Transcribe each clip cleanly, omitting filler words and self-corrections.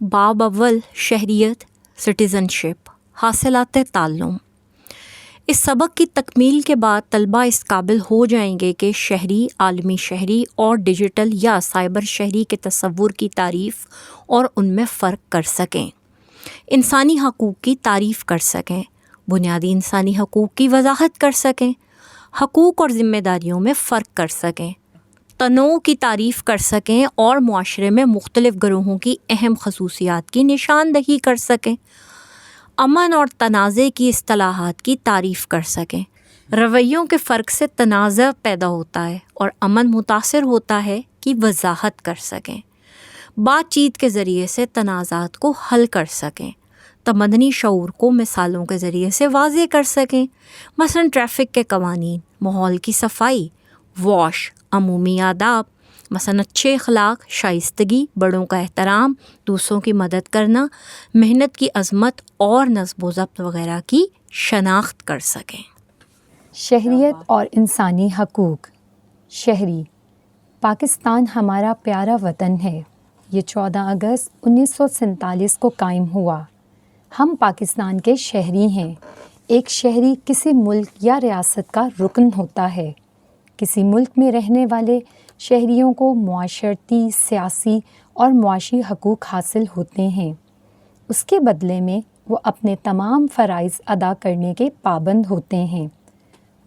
باب اول شہریت سٹیزنشپ حاصلات تعلم۔ اس سبق کی تکمیل کے بعد طلبہ اس قابل ہو جائیں گے کہ شہری، عالمی شہری اور ڈیجیٹل یا سائبر شہری کے تصور کی تعریف اور ان میں فرق کر سکیں، انسانی حقوق کی تعریف کر سکیں، بنیادی انسانی حقوق کی وضاحت کر سکیں، حقوق اور ذمہ داریوں میں فرق کر سکیں، تنوع کی تعریف کر سکیں اور معاشرے میں مختلف گروہوں کی اہم خصوصیات کی نشاندہی کر سکیں، امن اور تنازع کی اصطلاحات کی تعریف کر سکیں۔ رویوں کے فرق سے تنازع پیدا ہوتا ہے اور امن متاثر ہوتا ہے کی وضاحت کر سکیں، بات چیت کے ذریعے سے تنازعات کو حل کر سکیں، تمدنی شعور کو مثالوں کے ذریعے سے واضح کر سکیں، مثلا ٹریفک کے قوانین، ماحول کی صفائی، واش، عمومی آداب، مثلا اچھے اخلاق، شائستگی، بڑوں کا احترام، دوسروں کی مدد کرنا، محنت کی عظمت اور نظم و ضبط وغیرہ کی شناخت کر سکیں۔ شہریت اور انسانی حقوق۔ شہری، پاکستان ہمارا پیارا وطن ہے۔ یہ 14 اگست 1947 کو قائم ہوا۔ ہم پاکستان کے شہری ہیں۔ ایک شہری کسی ملک یا ریاست کا رکن ہوتا ہے۔ کسی ملک میں رہنے والے شہریوں کو معاشرتی، سیاسی اور معاشی حقوق حاصل ہوتے ہیں۔ اس کے بدلے میں وہ اپنے تمام فرائض ادا کرنے کے پابند ہوتے ہیں۔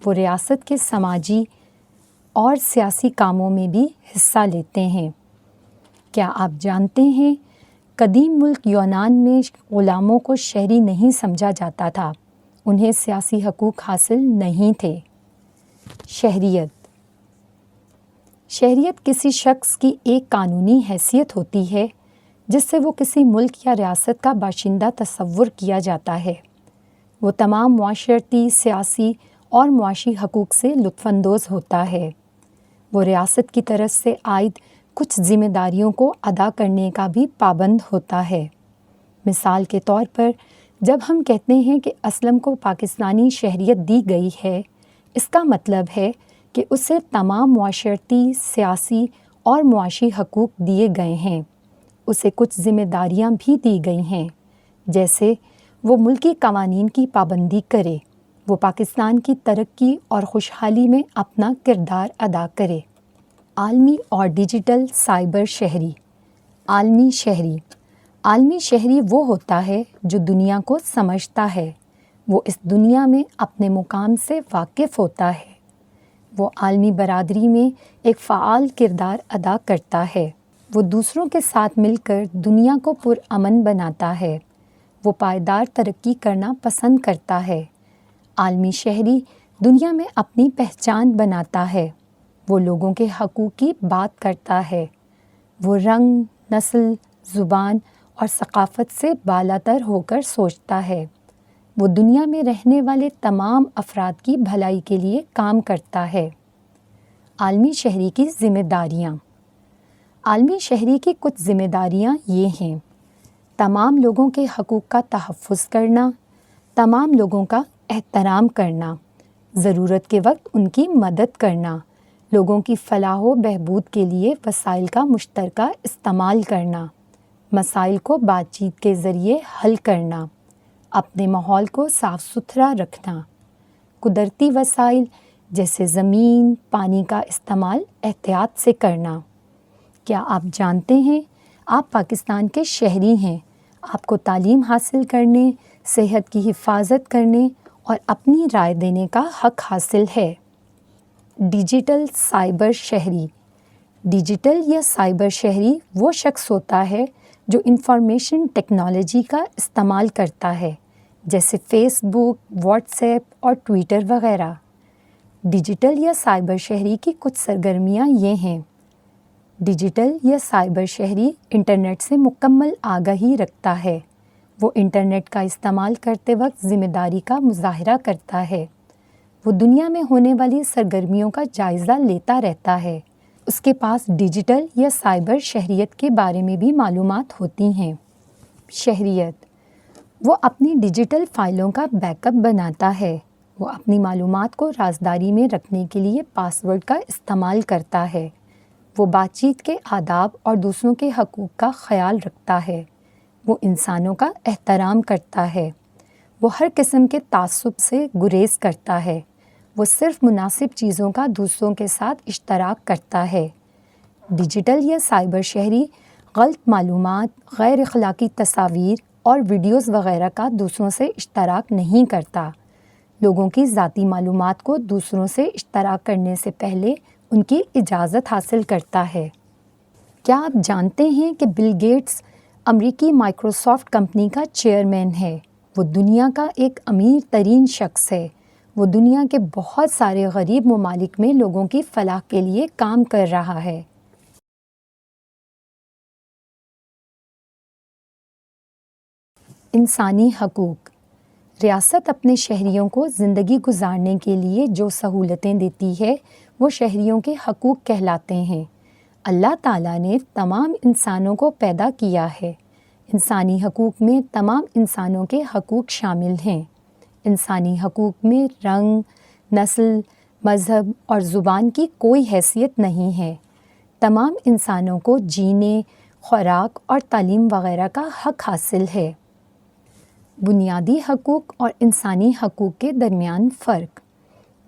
وہ ریاست کے سماجی اور سیاسی کاموں میں بھی حصہ لیتے ہیں۔ کیا آپ جانتے ہیں، قدیم ملک یونان میں غلاموں کو شہری نہیں سمجھا جاتا تھا، انہیں سیاسی حقوق حاصل نہیں تھے۔ شہریت۔ شہریت کسی شخص کی ایک قانونی حیثیت ہوتی ہے جس سے وہ کسی ملک یا ریاست کا باشندہ تصور کیا جاتا ہے۔ وہ تمام معاشرتی، سیاسی اور معاشی حقوق سے لطف اندوز ہوتا ہے۔ وہ ریاست کی طرف سے عائد کچھ ذمہ داریوں کو ادا کرنے کا بھی پابند ہوتا ہے۔ مثال کے طور پر، جب ہم کہتے ہیں کہ اسلم کو پاکستانی شہریت دی گئی ہے، اس کا مطلب ہے کہ اسے تمام معاشرتی، سیاسی اور معاشی حقوق دیے گئے ہیں۔ اسے کچھ ذمہ داریاں بھی دی گئی ہیں، جیسے وہ ملکی قوانین کی پابندی کرے، وہ پاکستان کی ترقی اور خوشحالی میں اپنا کردار ادا کرے۔ عالمی اور ڈیجیٹل سائبر شہری۔ عالمی شہری۔ عالمی شہری وہ ہوتا ہے جو دنیا کو سمجھتا ہے، وہ اس دنیا میں اپنے مقام سے واقف ہوتا ہے، وہ عالمی برادری میں ایک فعال کردار ادا کرتا ہے، وہ دوسروں کے ساتھ مل کر دنیا کو پرامن بناتا ہے، وہ پائیدار ترقی کرنا پسند کرتا ہے۔ عالمی شہری دنیا میں اپنی پہچان بناتا ہے، وہ لوگوں کے حقوق کی بات کرتا ہے، وہ رنگ، نسل، زبان اور ثقافت سے بالاتر ہو کر سوچتا ہے، وہ دنیا میں رہنے والے تمام افراد کی بھلائی کے لیے کام کرتا ہے۔ عالمی شہری کی ذمہ داریاں۔ عالمی شہری کی کچھ ذمہ داریاں یہ ہیں: تمام لوگوں کے حقوق کا تحفظ کرنا، تمام لوگوں کا احترام کرنا، ضرورت کے وقت ان کی مدد کرنا، لوگوں کی فلاح و بہبود کے لیے وسائل کا مشترکہ استعمال کرنا، مسائل کو بات چیت کے ذریعے حل کرنا، اپنے ماحول کو صاف ستھرا رکھنا، قدرتی وسائل جیسے زمین، پانی کا استعمال احتیاط سے کرنا۔ کیا آپ جانتے ہیں، آپ پاکستان کے شہری ہیں، آپ کو تعلیم حاصل کرنے، صحت کی حفاظت کرنے اور اپنی رائے دینے کا حق حاصل ہے۔ ڈیجیٹل سائبر شہری۔ ڈیجیٹل یا سائبر شہری وہ شخص ہوتا ہے جو انفارمیشن ٹیکنالوجی کا استعمال کرتا ہے، جیسے فیس بک، واٹس ایپ اور ٹویٹر وغیرہ۔ ڈیجیٹل یا سائبر شہری کی کچھ سرگرمیاں یہ ہیں: ڈیجیٹل یا سائبر شہری انٹرنیٹ سے مکمل آگاہی رکھتا ہے۔ وہ انٹرنیٹ کا استعمال کرتے وقت ذمہ داری کا مظاہرہ کرتا ہے۔ وہ دنیا میں ہونے والی سرگرمیوں کا جائزہ لیتا رہتا ہے۔ اس کے پاس ڈیجیٹل یا سائبر شہریت کے بارے میں بھی معلومات ہوتی ہیں۔ شہریت۔ وہ اپنی ڈیجیٹل فائلوں کا بیک اپ بناتا ہے۔ وہ اپنی معلومات کو رازداری میں رکھنے کے لیے پاس ورڈ کا استعمال کرتا ہے۔ وہ بات چیت کے آداب اور دوسروں کے حقوق کا خیال رکھتا ہے۔ وہ انسانوں کا احترام کرتا ہے، وہ ہر قسم کے تعصب سے گریز کرتا ہے، وہ صرف مناسب چیزوں کا دوسروں کے ساتھ اشتراک کرتا ہے۔ ڈیجیٹل یا سائبر شہری غلط معلومات، غیر اخلاقی تصاویر اور ویڈیوز وغیرہ کا دوسروں سے اشتراک نہیں کرتا۔ لوگوں کی ذاتی معلومات کو دوسروں سے اشتراک کرنے سے پہلے ان کی اجازت حاصل کرتا ہے۔ کیا آپ جانتے ہیں کہ بل گیٹس امریکی مائیکروسافٹ کمپنی کا چیئرمین ہے؟ وہ دنیا کا ایک امیر ترین شخص ہے۔ وہ دنیا کے بہت سارے غریب ممالک میں لوگوں کی فلاح کے لیے کام کر رہا ہے۔ انسانی حقوق۔ ریاست اپنے شہریوں کو زندگی گزارنے کے لیے جو سہولتیں دیتی ہے وہ شہریوں کے حقوق کہلاتے ہیں۔ اللہ تعالیٰ نے تمام انسانوں کو پیدا کیا ہے۔ انسانی حقوق میں تمام انسانوں کے حقوق شامل ہیں۔ انسانی حقوق میں رنگ، نسل، مذہب اور زبان کی کوئی حیثیت نہیں ہے۔ تمام انسانوں کو جینے، خوراک اور تعلیم وغیرہ کا حق حاصل ہے۔ بنیادی حقوق اور انسانی حقوق کے درمیان فرق۔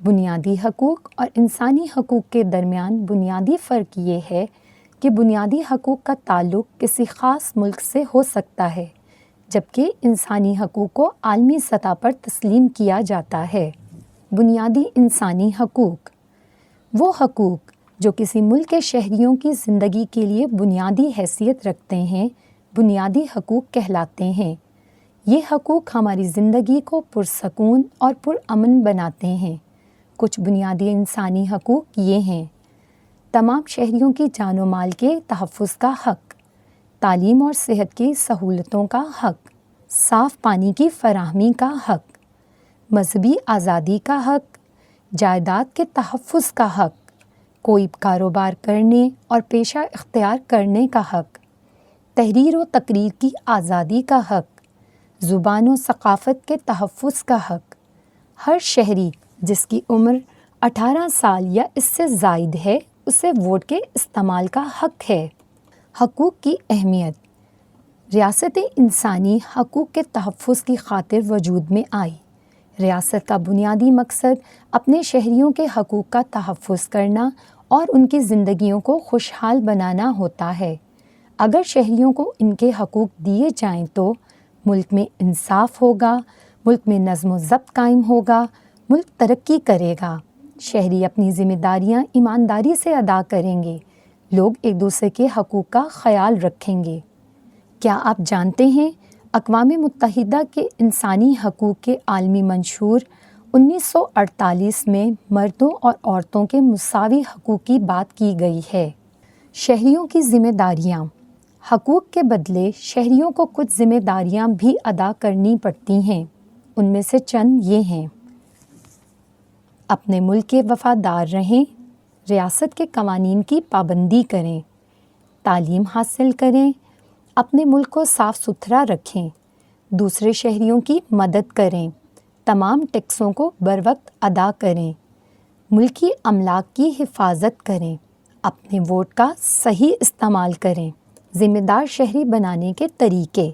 بنیادی حقوق اور انسانی حقوق کے درمیان بنیادی فرق یہ ہے کہ بنیادی حقوق کا تعلق کسی خاص ملک سے ہو سکتا ہے، جبکہ انسانی حقوق کو عالمی سطح پر تسلیم کیا جاتا ہے۔ بنیادی انسانی حقوق وہ حقوق جو کسی ملک کے شہریوں کی زندگی کے لیے بنیادی حیثیت رکھتے ہیں، بنیادی حقوق کہلاتے ہیں۔ یہ حقوق ہماری زندگی کو پرسکون اور پرامن بناتے ہیں۔ کچھ بنیادی انسانی حقوق یہ ہیں: تمام شہریوں کی جان و مال کے تحفظ کا حق، تعلیم اور صحت کی سہولتوں کا حق، صاف پانی کی فراہمی کا حق، مذہبی آزادی کا حق، جائیداد کے تحفظ کا حق، کوئی کاروبار کرنے اور پیشہ اختیار کرنے کا حق، تحریر و تقریر کی آزادی کا حق، زبان و ثقافت کے تحفظ کا حق۔ ہر شہری جس کی عمر 18 سال یا اس سے زائد ہے اسے ووٹ کے استعمال کا حق ہے۔ حقوق کی اہمیت۔ ریاست انسانی حقوق کے تحفظ کی خاطر وجود میں آئی۔ ریاست کا بنیادی مقصد اپنے شہریوں کے حقوق کا تحفظ کرنا اور ان کی زندگیوں کو خوشحال بنانا ہوتا ہے۔ اگر شہریوں کو ان کے حقوق دیے جائیں تو ملک میں انصاف ہوگا، ملک میں نظم و ضبط قائم ہوگا، ملک ترقی کرے گا، شہری اپنی ذمہ داریاں ایمانداری سے ادا کریں گے، لوگ ایک دوسرے کے حقوق کا خیال رکھیں گے۔ کیا آپ جانتے ہیں اقوام متحدہ کے انسانی حقوق کے عالمی منشور 1948 میں مردوں اور عورتوں کے مساوی حقوق کی بات کی گئی ہے۔ شہریوں کی ذمہ داریاں۔ حقوق کے بدلے شہریوں کو کچھ ذمہ داریاں بھی ادا کرنی پڑتی ہیں۔ ان میں سے چند یہ ہیں: اپنے ملک کے وفادار رہیں، ریاست کے قوانین کی پابندی کریں، تعلیم حاصل کریں، اپنے ملک کو صاف ستھرا رکھیں، دوسرے شہریوں کی مدد کریں، تمام ٹیکسوں کو بروقت ادا کریں، ملکی املاک کی حفاظت کریں، اپنے ووٹ کا صحیح استعمال کریں۔ ذمہ دار شہری بنانے کے طریقے۔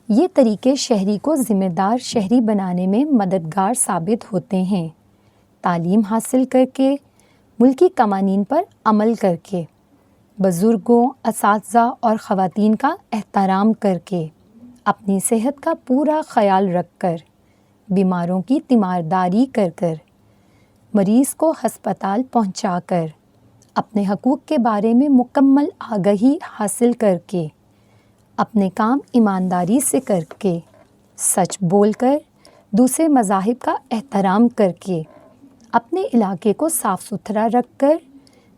یہ طریقے شہری کو ذمہ دار شہری بنانے میں مددگار ثابت ہوتے ہیں۔ تعلیم حاصل کر کے، ملکی قوانین پر عمل کر کے، بزرگوں، اساتذہ اور خواتین کا احترام کر کے، اپنی صحت کا پورا خیال رکھ کر، بیماروں کی تیمارداری کر کر، مریض کو ہسپتال پہنچا کر، اپنے حقوق کے بارے میں مکمل آگہی حاصل کر کے، اپنے کام ایمانداری سے کر کے، سچ بول کر، دوسرے مذاہب کا احترام کر کے، اپنے علاقے کو صاف ستھرا رکھ کر،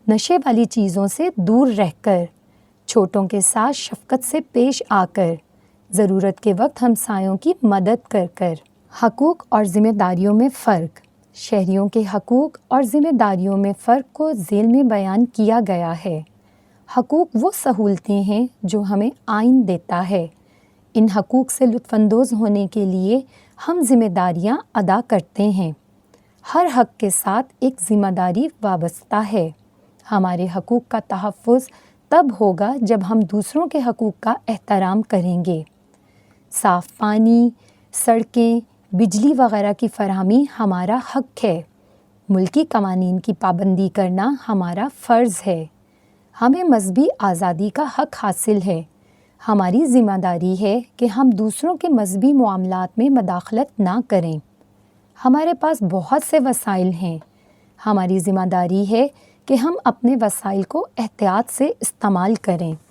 نشے والی چیزوں سے دور رہ کر، چھوٹوں کے ساتھ شفقت سے پیش آ کر، ضرورت کے وقت ہمسایوں کی مدد کر کر۔ حقوق اور ذمہ داریوں میں فرق۔ شہریوں کے حقوق اور ذمہ داریوں میں فرق کو ذیل میں بیان کیا گیا ہے۔ حقوق وہ سہولتیں ہیں جو ہمیں آئین دیتا ہے۔ ان حقوق سے لطف اندوز ہونے کے لیے ہم ذمہ داریاں ادا کرتے ہیں۔ ہر حق کے ساتھ ایک ذمہ داری وابستہ ہے۔ ہمارے حقوق کا تحفظ تب ہوگا جب ہم دوسروں کے حقوق کا احترام کریں گے۔ صاف پانی، سڑکیں، بجلی وغیرہ کی فراہمی ہمارا حق ہے۔ ملکی قوانین کی پابندی کرنا ہمارا فرض ہے۔ ہمیں مذہبی آزادی کا حق حاصل ہے۔ ہماری ذمہ داری ہے کہ ہم دوسروں کے مذہبی معاملات میں مداخلت نہ کریں۔ ہمارے پاس بہت سے وسائل ہیں۔ ہماری ذمہ داری ہے کہ ہم اپنے وسائل کو احتیاط سے استعمال کریں۔